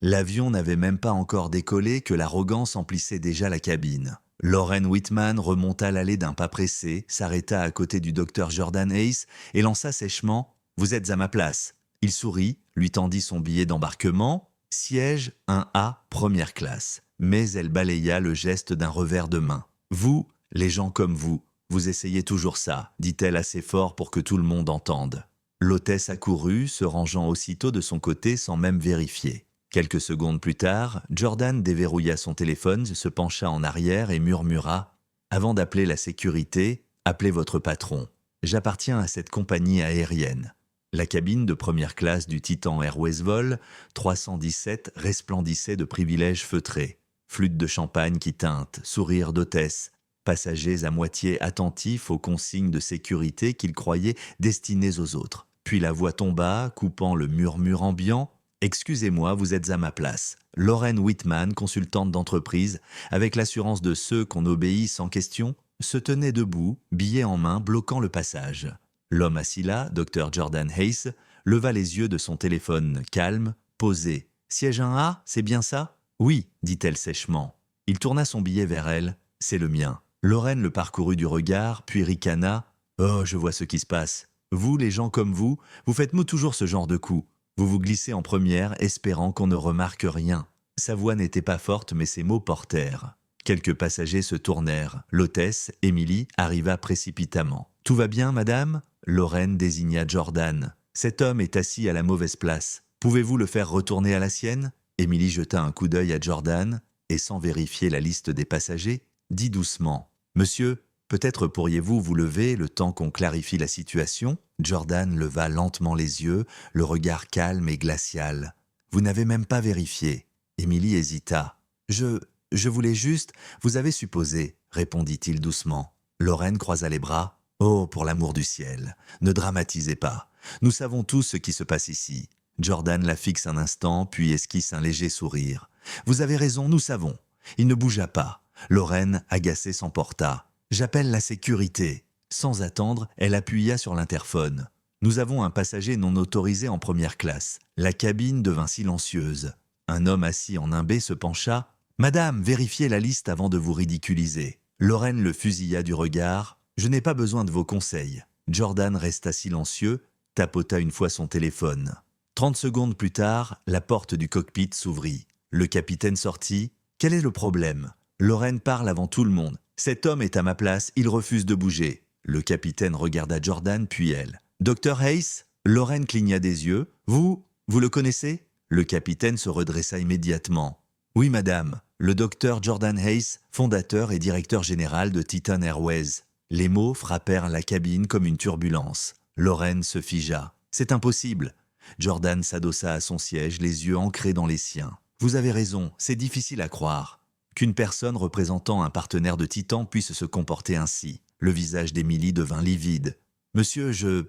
L'avion n'avait même pas encore décollé que l'arrogance emplissait déjà la cabine. Lauren Whitman remonta l'allée d'un pas pressé, s'arrêta à côté du docteur Jordan Hayes et lança sèchement « Vous êtes à ma place ». Il sourit, lui tendit son billet d'embarquement « Siège 1A, première classe ». Mais elle balaya le geste d'un revers de main. « Vous, les gens comme vous essayez toujours ça », dit-elle assez fort pour que tout le monde entende. L'hôtesse accourut, se rangeant aussitôt de son côté sans même vérifier. Quelques secondes plus tard, Jordan déverrouilla son téléphone, se pencha en arrière et murmura « Avant d'appeler la sécurité, appelez votre patron. J'appartiens à cette compagnie aérienne. » La cabine de première classe du Titan Airways Vol 317 resplendissait de privilèges feutrés. Flûte de champagne qui teinte, sourire d'hôtesse, passagers à moitié attentifs aux consignes de sécurité qu'ils croyaient destinées aux autres. Puis la voix tomba, coupant le murmure ambiant. « Excusez-moi, vous êtes à ma place. » Lauren Whitman, consultante d'entreprise, avec l'assurance de ceux qu'on obéit sans question, se tenait debout, billet en main, bloquant le passage. L'homme assis là, Dr Jordan Hayes, leva les yeux de son téléphone calme, posé. « Siège 1A, c'est bien ça ?»« Oui, dit-elle sèchement. » Il tourna son billet vers elle. « C'est le mien. » Lauren le parcourut du regard, puis ricana. « Oh, je vois ce qui se passe. Vous, les gens comme vous faites-moi toujours ce genre de coup. Vous vous glissez en première, espérant qu'on ne remarque rien. » Sa voix n'était pas forte, mais ses mots portèrent. Quelques passagers se tournèrent. L'hôtesse, Emily, arriva précipitamment. « Tout va bien, madame ?» Lauren désigna Jordan. « Cet homme est assis à la mauvaise place. Pouvez-vous le faire retourner à la sienne ?» Emily jeta un coup d'œil à Jordan et, sans vérifier la liste des passagers, dit doucement « Monsieur, peut-être pourriez-vous vous lever le temps qu'on clarifie la situation ?» Jordan leva lentement les yeux, le regard calme et glacial. « Vous n'avez même pas vérifié. » Emily hésita. « Je voulais juste... Vous avez supposé, » répondit-il doucement. Lauren croisa les bras. « Oh, pour l'amour du ciel, ne dramatisez pas. Nous savons tous ce qui se passe ici. » Jordan la fixe un instant, puis esquisse un léger sourire. « Vous avez raison, nous savons. » Il ne bougea pas. Lauren, agacée, s'emporta. « J'appelle la sécurité. » Sans attendre, elle appuya sur l'interphone. « Nous avons un passager non autorisé en première classe. » La cabine devint silencieuse. Un homme assis en imbé se pencha. « Madame, vérifiez la liste avant de vous ridiculiser. » Lauren le fusilla du regard. « Je n'ai pas besoin de vos conseils. » Jordan resta silencieux, tapota une fois son téléphone. 30 secondes plus tard, la porte du cockpit s'ouvrit. Le capitaine sortit. « Quel est le problème ?» Lauren parle avant tout le monde. « Cet homme est à ma place, il refuse de bouger. » Le capitaine regarda Jordan, puis elle. « Dr Hayes ?» Lauren cligna des yeux. « Vous le connaissez ?» Le capitaine se redressa immédiatement. « Oui, madame. Le docteur Jordan Hayes, fondateur et directeur général de Titan Airways. » Les mots frappèrent la cabine comme une turbulence. Lauren se figea. « C'est impossible. » Jordan s'adossa à son siège, les yeux ancrés dans les siens. « Vous avez raison, c'est difficile à croire. Qu'une personne représentant un partenaire de Titan puisse se comporter ainsi. » Le visage d'Emily devint livide. « Monsieur, je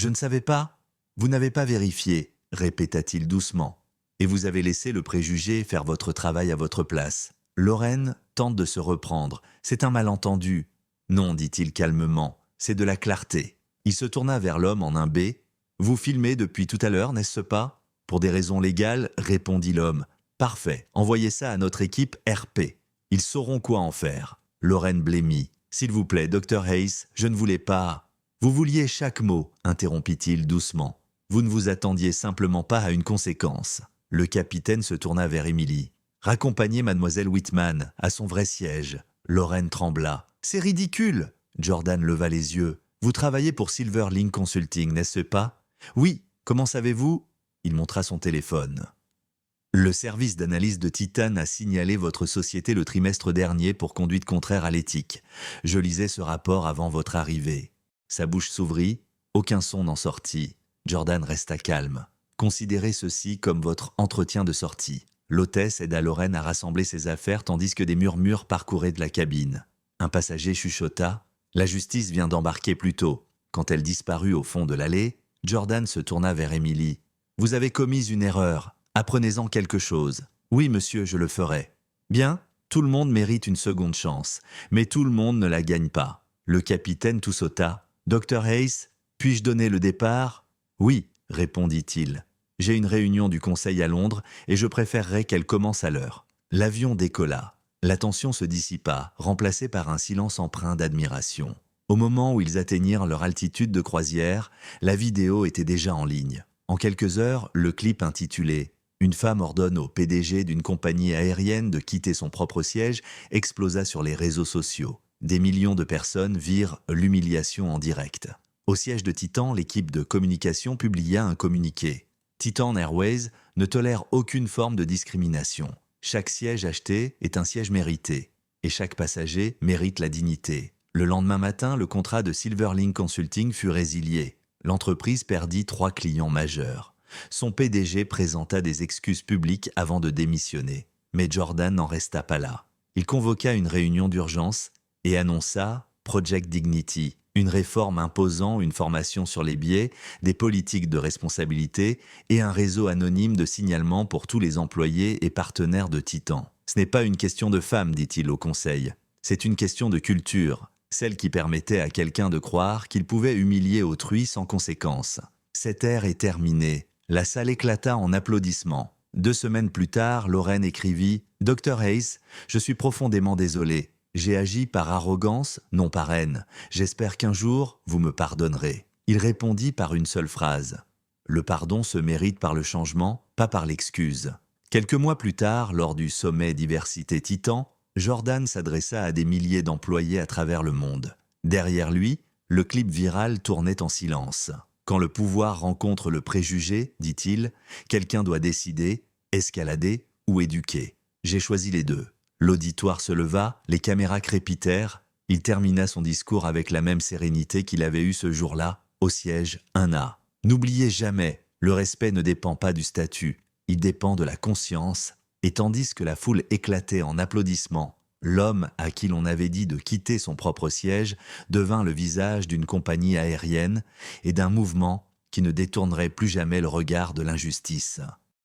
ne savais pas. »« Vous n'avez pas vérifié, » répéta-t-il doucement. « Et vous avez laissé le préjugé faire votre travail à votre place. » Lauren tente de se reprendre. « C'est un malentendu. »« Non, dit-il calmement, c'est de la clarté. » Il se tourna vers l'homme en imbé. « Vous filmez depuis tout à l'heure, n'est-ce pas ?»« Pour des raisons légales, » répondit l'homme. « Parfait, envoyez ça à notre équipe RP. Ils sauront quoi en faire. » Lauren blêmit. « S'il vous plaît, Dr Hayes, je ne voulais pas... » « Vous vouliez chaque mot, » interrompit-il doucement. « Vous ne vous attendiez simplement pas à une conséquence. » Le capitaine se tourna vers Emily. « Raccompagnez mademoiselle Whitman à son vrai siège. » Lauren trembla. « C'est ridicule !» Jordan leva les yeux. « Vous travaillez pour Silverlink Consulting, n'est-ce pas ?»« Oui, comment savez-vous ?» Il montra son téléphone. « Le service d'analyse de Titan a signalé votre société le trimestre dernier pour conduite contraire à l'éthique. Je lisais ce rapport avant votre arrivée. » Sa bouche s'ouvrit, aucun son n'en sortit. Jordan resta calme. « Considérez ceci comme votre entretien de sortie. » L'hôtesse aida Lauren à rassembler ses affaires tandis que des murmures parcouraient de la cabine. Un passager chuchota. « La justice vient d'embarquer plus tôt. » Quand elle disparut au fond de l'allée, Jordan se tourna vers Emily. « Vous avez commis une erreur. Apprenez-en quelque chose. »« Oui, monsieur, je le ferai. »« Bien, tout le monde mérite une seconde chance, mais tout le monde ne la gagne pas. » Le capitaine toussota. « Dr Hayes, puis-je donner le départ ?»« Oui, » répondit-il. « J'ai une réunion du conseil à Londres et je préférerais qu'elle commence à l'heure. » L'avion décolla. La tension se dissipa, remplacée par un silence empreint d'admiration. Au moment où ils atteignirent leur altitude de croisière, la vidéo était déjà en ligne. En quelques heures, le clip intitulé « Une femme ordonne au PDG d'une compagnie aérienne de quitter son propre siège » explosa sur les réseaux sociaux. Des millions de personnes virent l'humiliation en direct. Au siège de Titan, l'équipe de communication publia un communiqué. Titan Airways ne tolère aucune forme de discrimination. Chaque siège acheté est un siège mérité, et chaque passager mérite la dignité. Le lendemain matin, le contrat de Silverlink Consulting fut résilié. L'entreprise perdit 3 clients majeurs. Son PDG présenta des excuses publiques avant de démissionner. Mais Jordan n'en resta pas là. Il convoqua une réunion d'urgence et annonça Project Dignity, une réforme imposant une formation sur les biais, des politiques de responsabilité et un réseau anonyme de signalement pour tous les employés et partenaires de Titan. « Ce n'est pas une question de femmes, dit-il au conseil. C'est une question de culture, celle qui permettait à quelqu'un de croire qu'il pouvait humilier autrui sans conséquence. » Cette ère est terminée. La salle éclata en applaudissements. 2 semaines plus tard, Lauren écrivit « Dr Hayes, je suis profondément désolé. J'ai agi par arrogance, non par haine. J'espère qu'un jour, vous me pardonnerez. » Il répondit par une seule phrase. « Le pardon se mérite par le changement, pas par l'excuse. » Quelques mois plus tard, lors du sommet Diversité Titan, Jordan s'adressa à des milliers d'employés à travers le monde. Derrière lui, le clip viral tournait en silence. « Quand le pouvoir rencontre le préjugé, dit-il, quelqu'un doit décider, escalader ou éduquer. J'ai choisi les deux. » L'auditoire se leva, les caméras crépitèrent. Il termina son discours avec la même sérénité qu'il avait eue ce jour-là, au siège 1A. N'oubliez jamais, le respect ne dépend pas du statut, il dépend de la conscience. Et tandis que la foule éclatait en applaudissements, l'homme à qui l'on avait dit de quitter son propre siège devint le visage d'une compagnie aérienne et d'un mouvement qui ne détournerait plus jamais le regard de l'injustice.